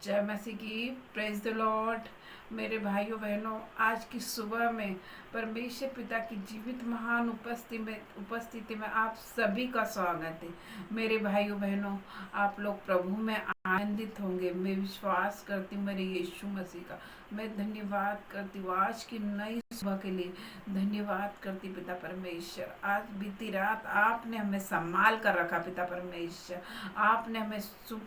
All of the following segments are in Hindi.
जय मसीह की। Praise the Lord. मेरे भाइयों बहनों, आज की सुबह में परमेश्वर पिता की जीवित महान उपस्थिति में आप सभी का स्वागत है। मेरे भाइयों बहनों, आप लोग प्रभु में आनंदित होंगे। मैं विश्वास करती हूँ मेरे यीशु मसीह का। मैं धन्यवाद करती हूँ आज की नई सुबह के लिए। धन्यवाद करती पिता परमेश्वर। आज बीती रात आपने हमें संभाल कर रखा पिता परमेश्वर। आपने हमें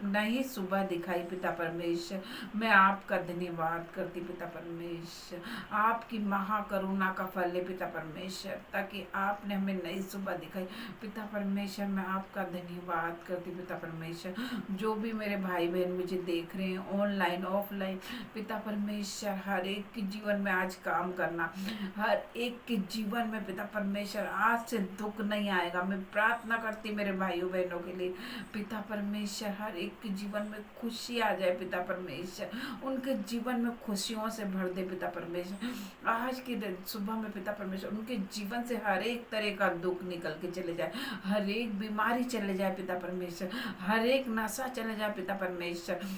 नई सुबह दिखाई पिता परमेश्वर। मैं आपका धन्यवाद करती पिता परमेश्वर। आपकी महाकरुणा का फल है पिता परमेश्वर, ताकि आपने हमें नई सुबह दिखाई पिता परमेश्वर। मैं आपका धन्यवाद करती पिता परमेश्वर। जो भी मेरे भाई बहन मुझे देख रहे हैं ऑनलाइन ऑफलाइन, पिता परमेश्वर हर एक के जीवन में आज काम करना, हर एक के जीवन में पिता परमेश्वर आज से दुख नहीं आएगा। मैं प्रार्थना करती मेरे भाइयों बहनों के लिए पिता परमेश्वर, हर एक के जीवन में खुशी आ जाए पिता परमेश्वर। उनके जीवन में खुशियों से भर दे पिता परमेश्वर। आज की सुबह में पिता परमेश्वर उनके जीवन से हर एक तरह का दुख निकल के चले जाए, हर एक बीमारी चले जाए पिता परमेश्वर, हर एक नशा चले जाए पिता परमेश्वर,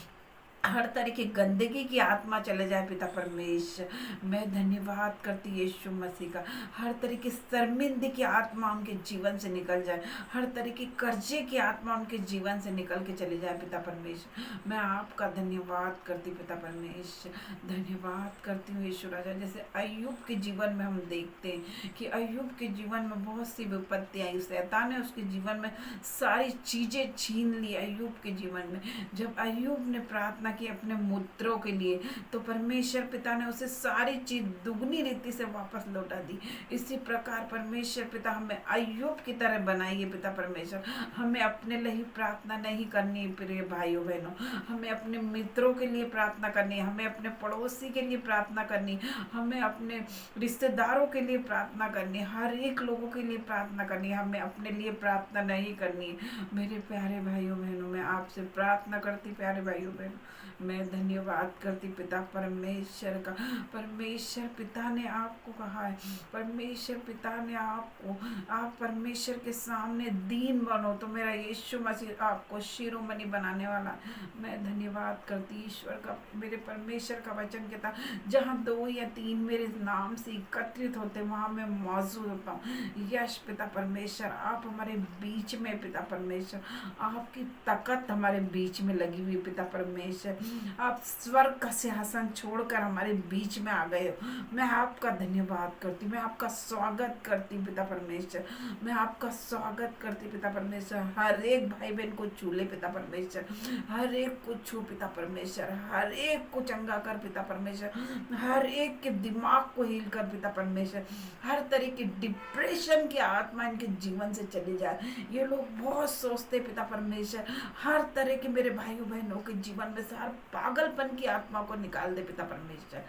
हर तरह की गंदगी की आत्मा चले जाए पिता परमेश्वर। मैं धन्यवाद करती यीशु मसीह का। हर तरह की शर्मिंदगी की आत्मा उनके जीवन से निकल जाए, हर तरह की कर्जे की आत्मा उनके जीवन से निकल के चले जाए पिता परमेश्वर। मैं आपका धन्यवाद करती पिता परमेश्वर। धन्यवाद करती हूँ यीशु राजा। जैसे अय्यूब के जीवन में हम देखते हैं कि अय्यूब के जीवन में बहुत सी विपत्ति आई, शैतान ने उसके जीवन में सारी चीज़ें छीन ली अय्यूब के जीवन में। जब अय्यूब ने प्रार्थना की अपने मित्रों के लिए, तो परमेश्वर पिता ने उसे सारी चीज दुगनी रीति से वापस लौटा दी। इसी प्रकार परमेश्वर पिता हमें अय्यूब की तरह बनाइए पिता परमेश्वर। हमें अपने लिए ही प्रार्थना नहीं करनी है प्रिय भाइयों बहनों, हमें अपने मित्रों के लिए प्रार्थना करनी है, हमें अपने पड़ोसी के लिए प्रार्थना करनी, हमें अपने रिश्तेदारों के लिए प्रार्थना करनी है, हर एक लोगों के लिए प्रार्थना करनी है। हमें अपने लिए प्रार्थना नहीं करनी है। मेरे प्यारे भाइयों बहनों, मैं आपसे प्रार्थना करती प्यारे भाइयों बहनों, मैं धन्यवाद करती पिता परमेश्वर का। परमेश्वर पिता ने आपको कहा है, परमेश्वर पिता ने आपको, आप परमेश्वर के सामने दीन बनो तो मेरा यीशु मसीह आपको शिरोमणि बनाने वाला। मैं धन्यवाद करती ईश्वर का। मेरे परमेश्वर का वचन कहता, जहाँ 2 या 3 मेरे नाम से एकत्रित होते वहाँ मैं मौजूद होता हूँ। यश पिता परमेश्वर, आप हमारे बीच में पिता परमेश्वर, आपकी ताकत हमारे बीच में लगी हुई पिता परमेश्वर। आप स्वर्ग का सिंहासन छोड़कर हमारे बीच में आ गए हो। मैं आपका धन्यवाद करती, मैं आपका स्वागत करती पिता परमेश्वर। मैं आपका स्वागत करती पिता परमेश्वर। हर एक भाई बहन को छू ले पिता परमेश्वर, हर एक को छू पिता परमेश्वर, हर एक को चंगा कर पिता परमेश्वर, हर एक के दिमाग को हील कर पिता परमेश्वर। हर तरह की डिप्रेशन की आत्मा इनके जीवन से चली जाए। ये लोग बहुत सोचते पिता परमेश्वर, हर तरह के मेरे भाइयों बहनों के जीवन में से हर पागलपन की आत्मा को निकाल दे पिता परमेश्वर।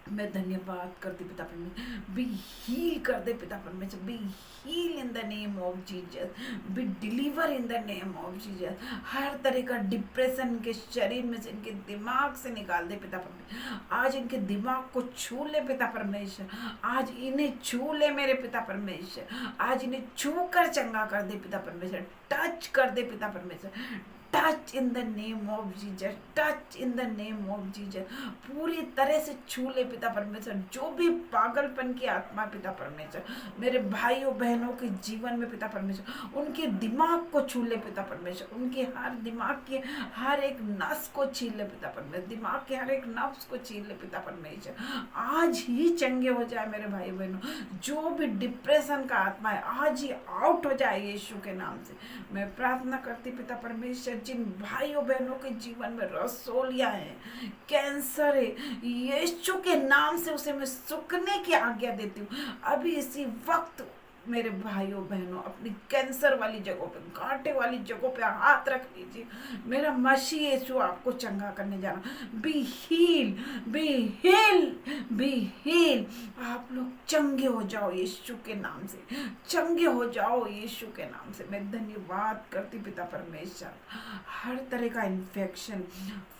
मैं धन्यवाद करती पिता परमेश्वर। बी हील कर दे पिता परमेश्वर, be heal in the name of Jesus, be deliver in the name of Jesus. हर तरह का डिप्रेशन इनके शरीर में से, इनके दिमाग से निकाल दे पिता परमेश्वर। आज इनके दिमाग को छू ले पिता परमेश्वर, आज इन्हें छू ले मेरे पिता परमेश्वर, आज इन्हें छू कर चंगा कर दे पिता परमेश्वर, टच कर दे पिता परमेश्वर। Touch in the name of Jesus, touch in the name of Jesus. पूरी तरह से छू ले पिता परमेश्वर जो भी पागलपन की आत्मा पिता परमेश्वर मेरे भाइयों बहनों के जीवन में पिता परमेश्वर, उनके दिमाग को छू ले पिता परमेश्वर, उनके हर दिमाग के हर एक नस को छीन ले पिता परमेश्वर, दिमाग के हर एक नफ्स को छीन ले पिता परमेश्वर। आज ही चंगे हो जाए मेरे भाई बहनों। जो भी डिप्रेशन का आत्मा है आज ही आउट हो जाए यीशु के नाम से। मैं प्रार्थना करती पिता परमेश्वर, जिन भाइयों बहनों के जीवन में रसोलियां है, कैंसर है, यीशु के नाम से उसे मैं सूखने की आज्ञा देती हूँ। अभी इसी वक्त मेरे भाइयों बहनों अपनी कैंसर वाली जगहों पे, कांटे वाली जगहों पे हाथ रख लीजिए। मेरा मसीह यीशु आपको चंगा करने जा रहा। Be heal, be heal, be heal. आप लोग चंगे हो जाओ यीशु के नाम से, चंगे हो जाओ यीशु के नाम से। मैं धन्यवाद करती पिता परमेश्वर। हर तरह का infection,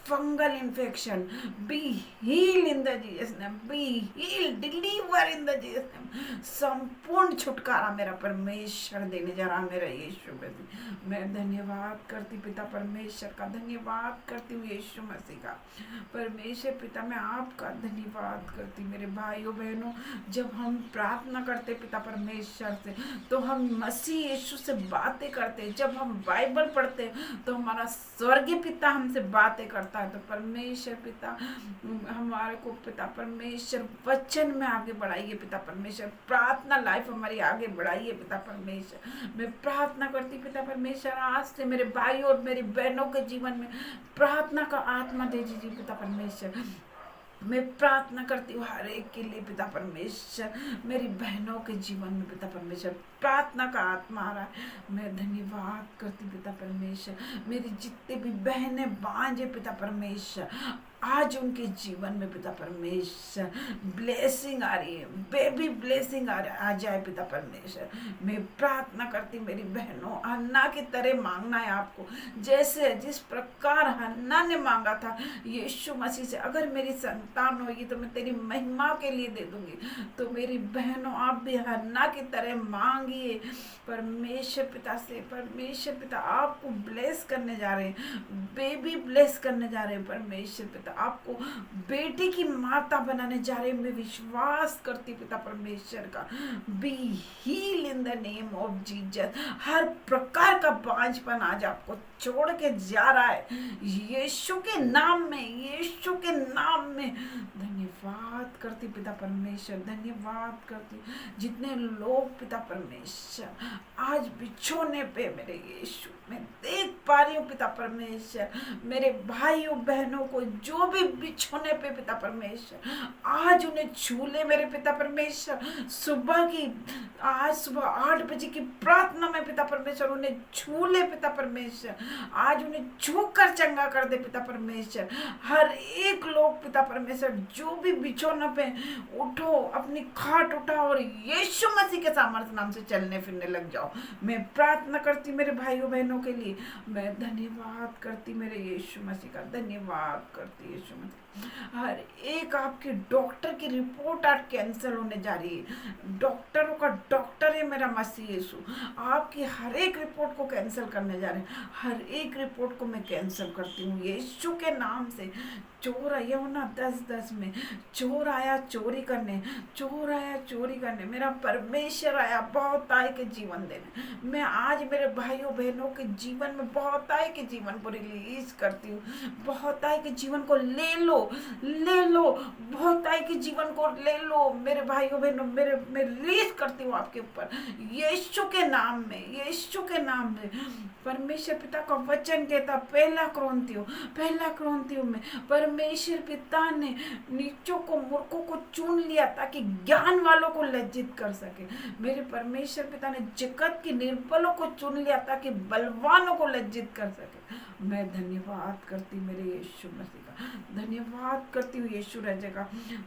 fungal infection, be heal in the Jesus name, be heal, deliver in the Jesus name. संपूर्ण छुटकारा छुटकारा मेरा परमेश्वर देने जा रहा है, मेरा यीशु मसीह। मैं धन्यवाद करती पिता परमेश्वर का, धन्यवाद करती हूँ यीशु मसीह का। परमेश्वर पिता मैं आपका धन्यवाद करती। मेरे भाइयों बहनों, जब हम प्रार्थना करते पिता परमेश्वर से, तो हम मसीह यीशु से बातें करते। जब हम बाइबल पढ़ते तो हमारा स्वर्गीय पिता हमसे बातें करता है। तो परमेश्वर पिता हमारे को पिता परमेश्वर वचन में आगे बढ़ाइए पिता परमेश्वर, प्रार्थना लाइफ हमारी आगे बढ़ाइए पिता परमेश्वर। मैं प्रार्थना करती पिता परमेश्वर, आज से मेरे भाई और मेरी बहनों के जीवन में प्रार्थना का आत्मा दे दीजिए पिता परमेश्वर। मैं प्रार्थना करती हूँ हर एक के लिए पिता परमेश्वर, मेरी बहनों के जीवन में पिता परमेश्वर प्रार्थना का आत्मा आ रहा है। मैं धन्यवाद करती पिता परमेश्वर, मेरी जितने भी बहनें भांजे पिता परमेश्वर, आज उनके जीवन में पिता परमेश्वर ब्लेसिंग आ रही है, बेबी ब्लेसिंग आ जाए पिता परमेश्वर। मैं प्रार्थना करती मेरी बहनों, हन्ना की तरह मांगना है आपको, जैसे जिस प्रकार हन्ना ने मांगा था यीशु मसीह से, अगर मेरी संतान होगी तो मैं तेरी महिमा के लिए दे दूंगी। तो मेरी बहनों, आप भी हन्ना की तरह मांगिए परमेश्वर पिता से। परमेश्वर पिता आपको ब्लेस करने जा रहे हैं, बेबी ब्लेस करने जा रहे हैं। परमेश्वर पिता आपको बेटी की माता बनाने जा रहे हैं। मैं विश्वास करती पिता परमेश्वर का, be heal in the name of Jesus. हर प्रकार का बांझपन आज आपको छोड़ के जा रहा है यीशु के नाम में, यीशु के नाम में। धन्यवाद करती पिता परमेश्वर, धन्यवाद करती। जितने लोग पिता परमेश्वर आज बिछोने पे मेरे यीशु, मैं देख पा रही हूँ पिता परमेश्वर, मेरे भाइयों बहनों को जो भी बिछोने पे पिता परमेश्वर, आज उन्हें छू ले मेरे पिता परमेश्वर। आज सुबह 8 बजे की प्रार्थना में पिता परमेश्वर उन्हें छू ले पिता परमेश्वर, आज उन्हें छू कर चंगा कर दे पिता परमेश्वर। हर एक लोग पिता परमेश्वर जो भी बिछोना पे उठो, अपनी खाट उठाओ और यीशु मसीह के सामर्थ्य नाम से चलने फिरने लग जाओ। मैं प्रार्थना करती मेरे भाइयों बहनों के लिए, मैं धन्यवाद करती मेरे यीशु मसीह का, धन्यवाद करती यीशु मसीह। हर एक आपके डॉक्टर की रिपोर्ट आज कैंसिल होने जा रही है। डॉक्टरों का डॉक्टर है मेरा मसीह यीशु, आपकी हर एक रिपोर्ट को कैंसिल करने जा रहे हैं। हर एक रिपोर्ट को मैं कैंसिल करती हूँ यीशु के नाम से। चोर आया हो ना 10-10 में, चोर आया चोरी करने, चोर आया चोरी करने, मेरा परमेश्वर आया बहुताई के जीवन देने। मैं आज मेरे भाइयों बहनों के जीवन में बहुताई के जीवन को रिलीज करती हूँ। बहुताई के जीवन को ले लो, ले लो, बहुताई के जीवन को ले लो मेरे भाइयों बहनों। मैं रिलीज करती हूँ आपके ऊपर यीशु के नाम में, यीशु के नाम में। परमेश्वर पिता का वचन कहता, पहला क्रॉन्तियों में परमेश्वर पिता ने नीचों को, मूर्खों को चुन लिया ताकि ज्ञान वालों को लज्जित कर सके। मेरे परमेश्वर पिता ने जगत के निर्बलों को चुन लिया ताकि बलवानों को लज्जित कर सके। मैं धन्यवाद करती मेरे यीशु मसीह का, धन्यवाद करती हूँ यीशु राजा का।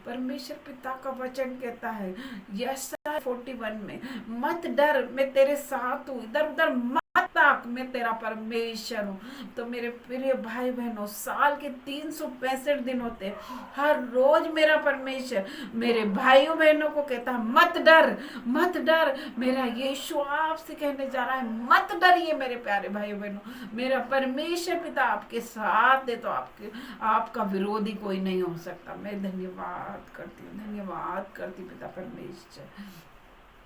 परमेश्वर पिता का वचन कहता है यशायाह 41 में, मत डर मैं तेरे साथ हूँ, इधर उधर मत ताक मैं तेरा परमेश्वर हूँ। तो मेरे प्रिय भाई बहनों, साल के 365 दिन होते, हर रोज मेरा परमेश्वर मेरे भाइयों बहनों को कहता है मत डर, मत डर। मेरा यीशु आपसे कहने जा रहा है मत डरिए मेरे प्यारे भाइयों बहनों। मेरा परमेश्वर पिता आपके साथ है तो आपका विरोधी कोई नहीं हो सकता। मैं धन्यवाद करती हूँ, धन्यवाद करती पिता परमेश्वर,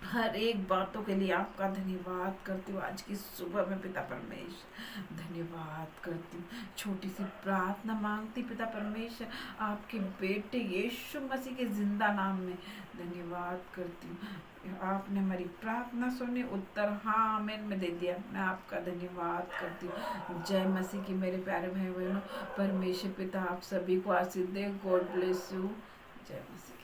हर एक बातों के लिए आपका धन्यवाद करती हूँ। आज की सुबह में पिता परमेश्वर धन्यवाद करती हूँ। छोटी सी प्रार्थना मांगती पिता परमेश्वर आपके बेटे यीशु मसीह के जिंदा नाम में धन्यवाद करती हूँ। आपने हमारी प्रार्थना सुनी, उत्तर हाँ आमीन में दे दिया। मैं आपका धन्यवाद करती हूँ। जय मसीह की मेरे प्यारे भाई बहनों। परमेश्वर पिता आप सभी को आशीष दे। God bless you. जय मसीह।